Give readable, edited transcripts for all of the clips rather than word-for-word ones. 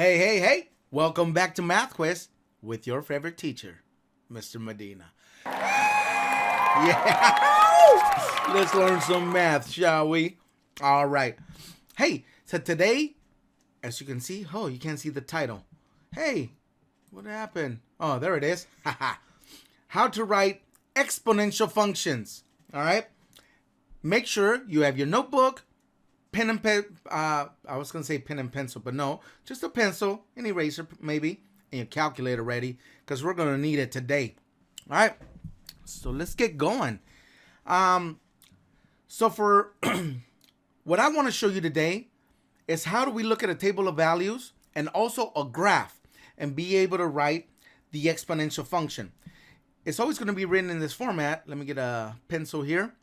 Hey, hey, hey! Welcome back to Math Quest with your favorite teacher, Mr. Medina. Yeah! Let's learn some math, shall we? All right. Hey, so today, as you can see, you can't see the title. Hey, what happened? Oh, there it is. How to write exponential functions. All right. Make sure you have your notebook, pen and pen. I was gonna say pen and pencil, but no, just a pencil, an eraser maybe, and your calculator ready, because we're gonna need it today. All right. So let's get going. So for what I want to show you today is how do we look at a table of values and also a graph and be able to write the exponential function. It's always going to be written in this format. Let me get a pencil here.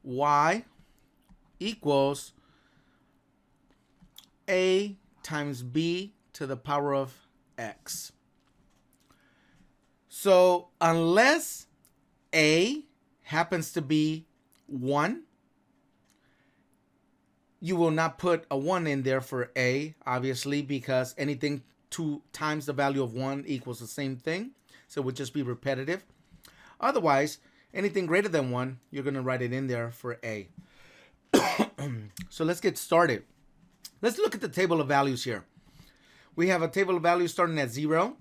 Y equals A times B to the power of X. So unless A happens to be 1, you will not put a 1 in there for A, obviously, because anything 2 times the value of 1 equals the same thing. So it would just be repetitive. Otherwise, anything greater than 1, you're going to write it in there for A. So let's get started. Let's look at the table of values here. We have a table of values starting at 0.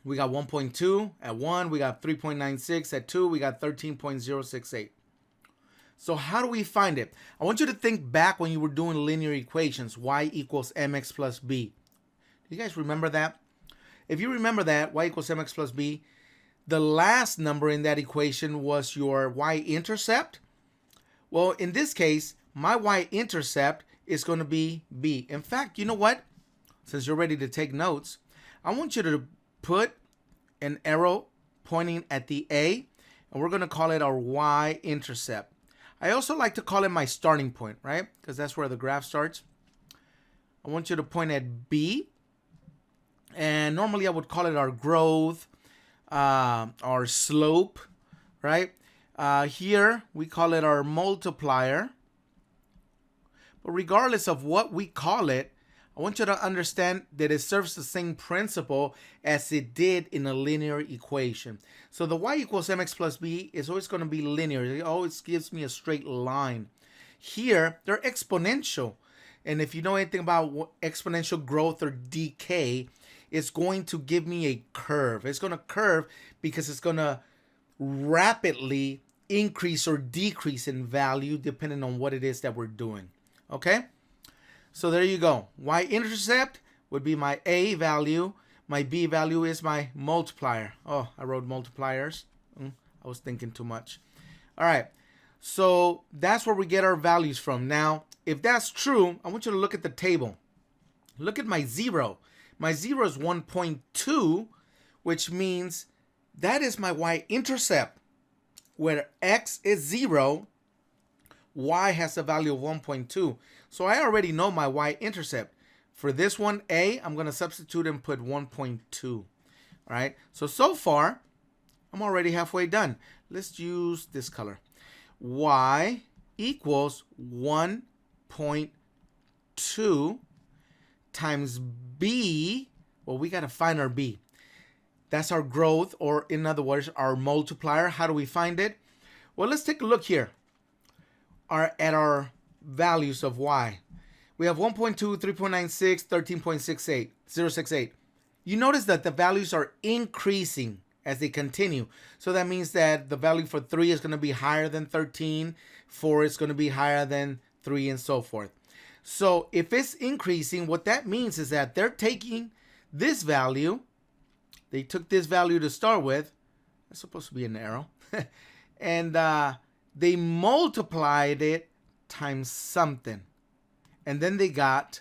We got 1.2 at 1. We got 3.96 at 2. We got 13.068. So how do we find it? I want you to think back when you were doing linear equations. Y equals mx plus b. Do you guys remember that? If you remember that, y equals mx plus b, the last number in that equation was your y-intercept. Well, in this case, my y-intercept is going to be b. In fact, you know what? Since you're ready to take notes, I want you to put an arrow pointing at the A, and we're going to call it our y-intercept. I also like to call it my starting point, right? Because that's where the graph starts. I want you to point at B, and normally I would call it our growth, our slope, right? Here we call it our multiplier. But regardless of what we call it, I want you to understand that it serves the same principle as it did in a linear equation. So the y equals mx plus b is always going to be linear. It always gives me a straight line. Here, they're exponential. And if you know anything about exponential growth or decay, it's going to give me a curve. It's going to curve because it's going to rapidly increase or decrease in value depending on what it is that we're doing. Okay? So there you go. Y-intercept would be my A value. My B value is my multiplier. Oh, I wrote multipliers. I was thinking too much. All right. So that's where we get our values from. Now, if that's true, I want you to look at the table. Look at my 0. My 0 is 1.2, which means that is my y-intercept. Where x is 0, y has a value of 1.2. So I already know my y-intercept. For this one, A, I'm going to substitute and put 1.2. All right. So far, I'm already halfway done. Let's use this color. Y equals 1.2 times B. Well, we got to find our B. That's our growth, or in other words, our multiplier. How do we find it? Well, let's take a look here at our values of y. We have 1.2, 3.96, 13.68, 068. You notice that the values are increasing as they continue. So that means that the value for 3 is going to be higher than 13, 4 is going to be higher than 3, and so forth. So if it's increasing, what that means is that they're taking this value. They took this value to start with. That's supposed to be an arrow. And they multiplied it times something. And then they got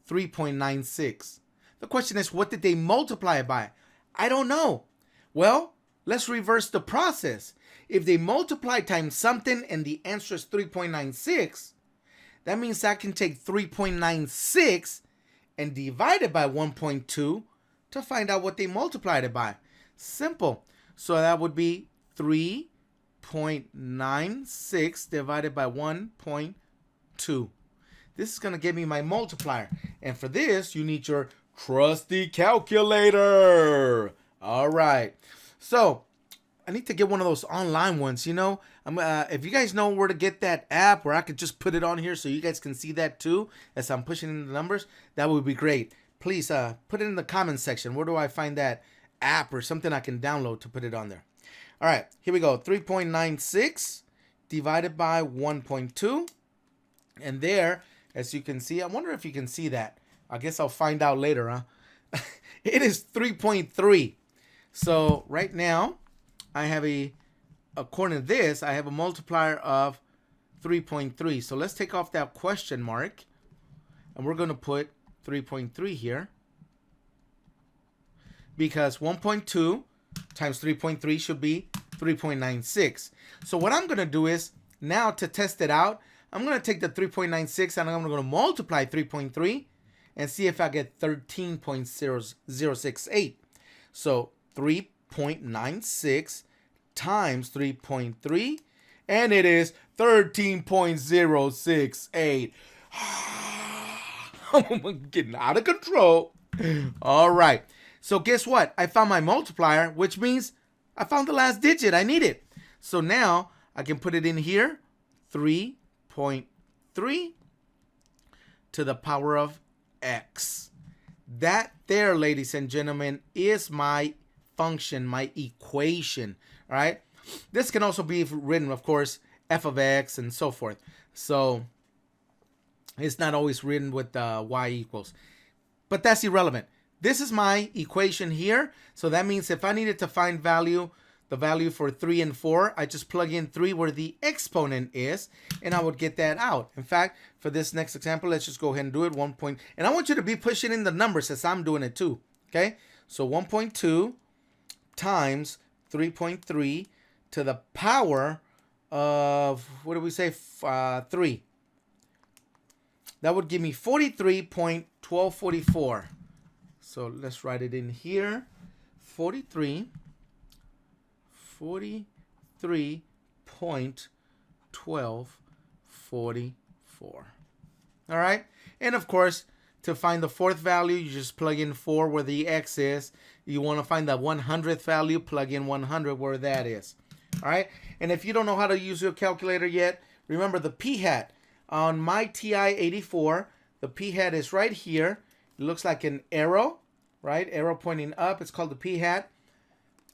3.96. The question is, what did they multiply it by? I don't know. Well, let's reverse the process. If they multiply times something and the answer is 3.96, that means I can take 3.96 and divide it by 1.2 to find out what they multiplied it by. Simple. So that would be 3.96 divided by 1.2. This is going to give me my multiplier. And for this, you need your trusty calculator. All right. So I need to get one of those online ones, you know. If you guys know where to get that app where I could just put it on here so you guys can see that too as I'm pushing in the numbers, that would be great. Please put it in the comments section. Where do I find that app or something I can download to put it on there? All right, here we go. 3.96 divided by 1.2. And there, as you can see, I wonder if you can see that. I guess I'll find out later, huh? It is 3.3. So right now, I have according to this, I have a multiplier of 3.3. So let's take off that question mark. And we're going to put 3.3 here. Because 1.2 times 3.3 should be 3.96. So what I'm going to do is, now to test it out, I'm going to take the 3.96 and I'm going to multiply 3.3 and see if I get 13.0068. So 3.96 times 3.3, and it is 13.068. I'm getting out of control. All right. So guess what? I found my multiplier, which means I found the last digit. I need it. So now I can put it in here. 3.3 to the power of x. That there, ladies and gentlemen, is my function, my equation. All right. This can also be written, of course, f of x and so forth. So it's not always written with y equals. But that's irrelevant. This is my equation here. So that means if I needed to find the value for 3 and 4, I just plug in 3 where the exponent is, and I would get that out. In fact, for this next example, let's just go ahead and do it. 1 point. And I want you to be pushing in the numbers as I'm doing it too. Okay? So 1.2 times 3.3 to the power of, what do we say, 3. That would give me 43.1244. So let's write it in here. 43.1244. All right. And of course, to find the fourth value, you just plug in 4 where the x is. You want to find the 100th value, plug in 100 where that is. All right. And if you don't know how to use your calculator yet, remember the p-hat. On my TI-84, the p-hat is right here. It looks like an arrow, right? Arrow pointing up. It's called the p-hat.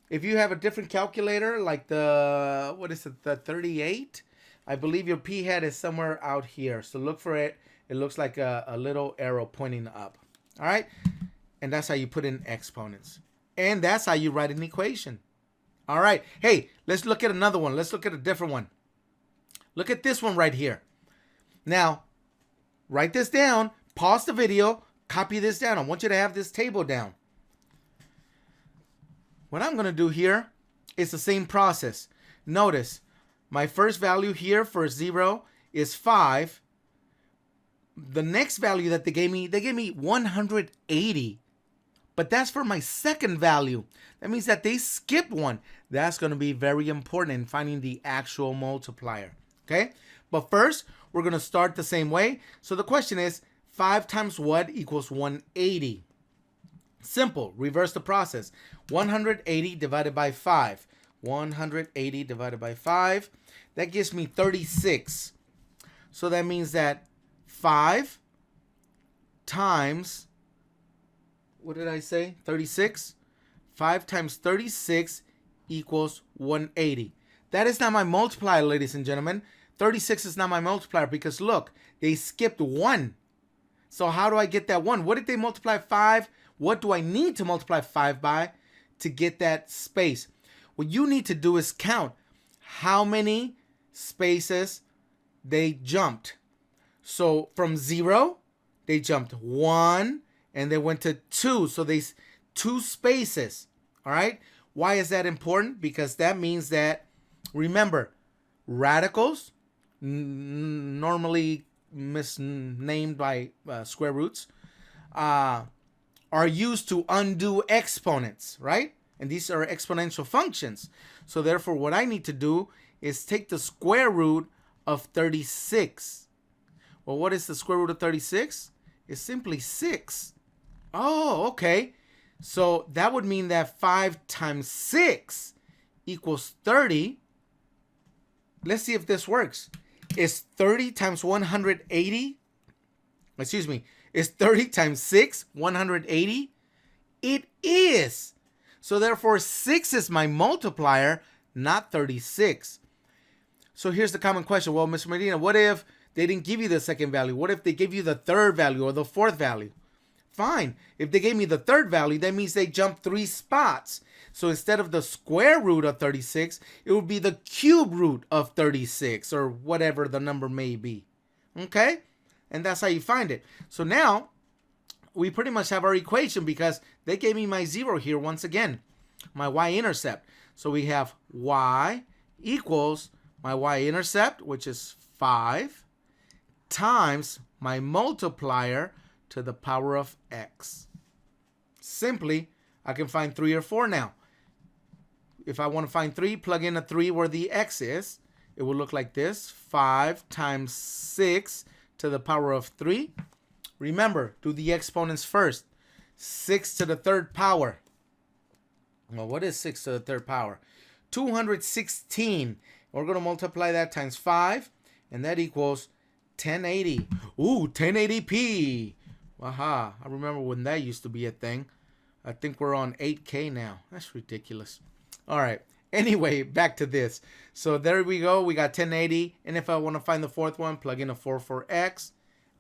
If you have a different calculator, like the, what is it, the 38, I believe your p-hat is somewhere out here. So look for it. It looks like a little arrow pointing up. All right? And that's how you put in exponents. And that's how you write an equation. All right. Hey, let's look at another one. Let's look at a different one. Look at this one right here. Now, write this down. Pause the video. Copy this down. I want you to have this table down. What I'm going to do here is the same process. Notice, my first value here for 0 is 5. The next value that they gave me 180. But that's for my second value. That means that they skipped one. That's going to be very important in finding the actual multiplier. Okay? But first, we're going to start the same way. So the question is, 5 times what equals 180? Simple. Reverse the process. 180 divided by 5. 180 divided by 5. That gives me 36. So that means that 5 times, what did I say? 36? 5 times 36 equals 180. That is not my multiplier, ladies and gentlemen. 36 is not my multiplier because look, they skipped 1. So how do I get that 1? What did they multiply 5? What do I need to multiply 5 by to get that space? What you need to do is count how many spaces they jumped. So from 0, they jumped 1 and they went to 2. So they 2 spaces. All right. Why is that important? Because that means that, remember, radicals, normally misnamed by square roots, are used to undo exponents, right? And these are exponential functions. So therefore, what I need to do is take the square root of 36. Well, what is the square root of 36? It's simply 6. Oh, okay. So that would mean that 5 times 6 equals 30. Let's see if this works. Is 30 times 180? Excuse me. Is 30 times 6 180? It is. So therefore, 6 is my multiplier, not 36. So here's the common question. Well, Mr. Medina, what if they didn't give you the second value? What if they give you the third value or the fourth value? Fine. If they gave me the third value, that means they jumped 3 spots. So instead of the square root of 36, it would be the cube root of 36 or whatever the number may be. Okay? And that's how you find it. So now we pretty much have our equation because they gave me my 0 here once again, my y-intercept. So we have y equals my y-intercept, which is 5, times my multiplier to the power of x. Simply, I can find 3 or 4 now. If I want to find 3, plug in a 3 where the x is. It will look like this. 5 times 6 to the power of 3. Remember, do the exponents first. 6 to the third power. Well, what is 6 to the third power? 216. We're going to multiply that times 5, and that equals 1080. Ooh, 1080p. Aha, I remember when that used to be a thing. I think we're on 8K now. That's ridiculous. All right. Anyway, back to this. So there we go. We got 1080. And if I want to find the fourth one, plug in a 4 for x.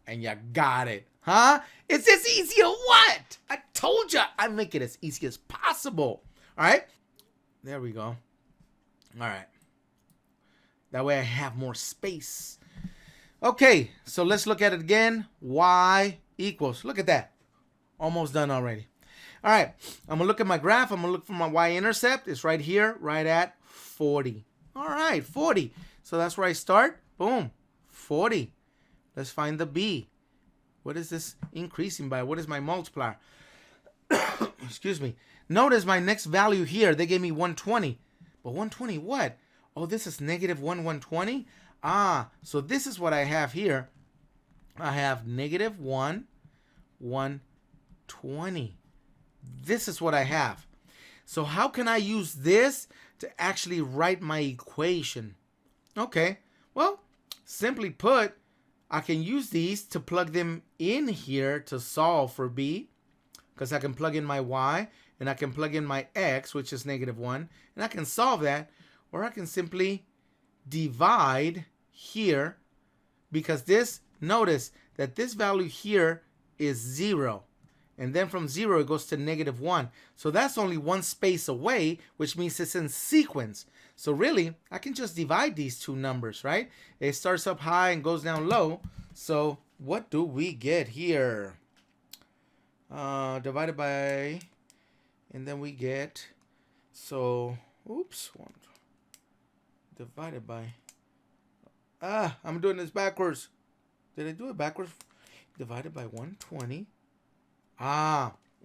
And you got it. Huh? It's as easy as what? I told you I'd make it as easy as possible. All right. There we go. All right. That way I have more space. Okay. So let's look at it again. Y equals. Look at that. Almost done already. All right, I'm going to look at my graph. I'm going to look for my y-intercept. It's right here, right at 40. All right, 40. So that's where I start. Boom, 40. Let's find the b. What is this increasing by? What is my multiplier? Excuse me. Notice my next value here. They gave me 120. But 120 what? Oh, this is negative 120? Ah, so this is what I have here. I have negative 120. This is what I have. So how can I use this to actually write my equation? Okay, well, simply put, I can use these to plug them in here to solve for b, because I can plug in my y, and I can plug in my x, which is negative 1, and I can solve that, or I can simply divide here, because this, notice that this value here is 0. And then from 0, it goes to negative 1. So that's only one space away, which means it's in sequence. So really, I can just divide these two numbers, right? It starts up high and goes down low. So what do we get here? Divided by, and then we get, so, oops, one, divided by, I'm doing this backwards. Did I do it backwards? Divided by 120.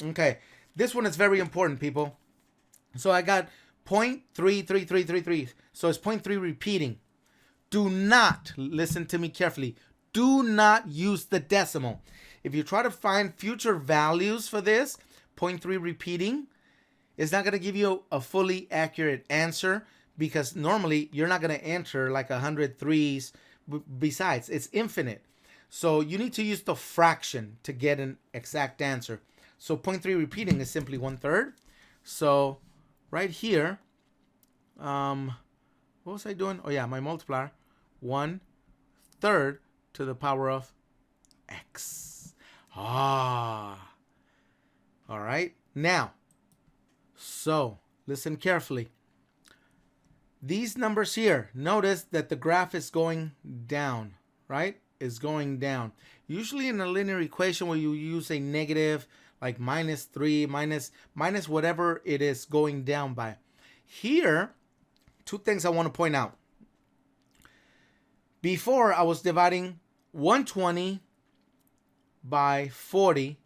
Okay. This one is very important, people. So I got 0.33333. So it's 0.3 repeating. Do not, listen to me carefully, do not use the decimal. If you try to find future values for this, 0.3 repeating, it's not going to give you a fully accurate answer, because normally you're not going to enter like 100 threes. Besides, it's infinite. So you need to use the fraction to get an exact answer. So 0.3 repeating is simply 1/3. So right here, what was I doing? Oh yeah, my multiplier, 1/3 to the power of x. All right. Now, so listen carefully. These numbers here, notice that the graph is going down, right? Is going down. Usually in a linear equation where you use a negative, like -3, minus whatever it is going down by. Here, two things I want to point out. Before, I was dividing 120 by 40.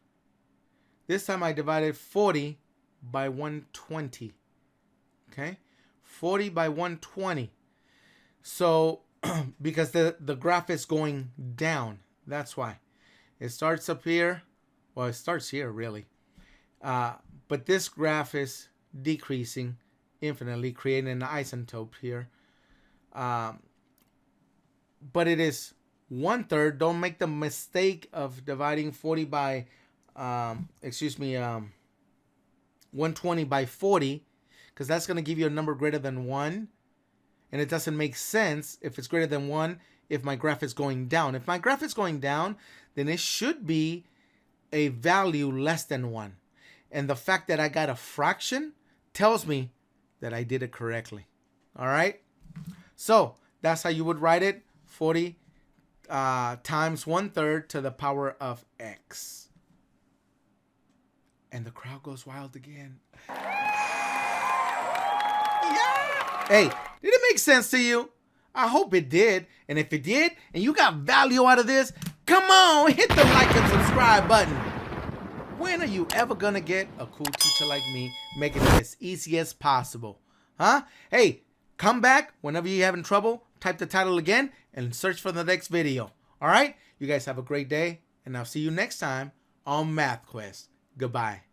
This time I divided 40 by 120. Okay? 40 by 120. So because the graph is going down. That's why. It starts up here. Well, it starts here, really. But this graph is decreasing infinitely, creating an isotope here. But it is 1/3. Don't make the mistake of dividing 40 by, 120 by 40, because that's going to give you a number greater than 1. And it doesn't make sense if it's greater than 1 if my graph is going down. If my graph is going down, then it should be a value less than 1. And the fact that I got a fraction tells me that I did it correctly. All right? So that's how you would write it. 40 times 1/3 to the power of x. And the crowd goes wild again. Yeah! Hey, did it make sense to you? I hope it did. And if it did, and you got value out of this, come on, hit the like and subscribe button. When are you ever gonna get a cool teacher like me making it as easy as possible? Huh? Hey, come back whenever you're having trouble, type the title again, and search for the next video. All right? You guys have a great day, and I'll see you next time on Math Quest. Goodbye.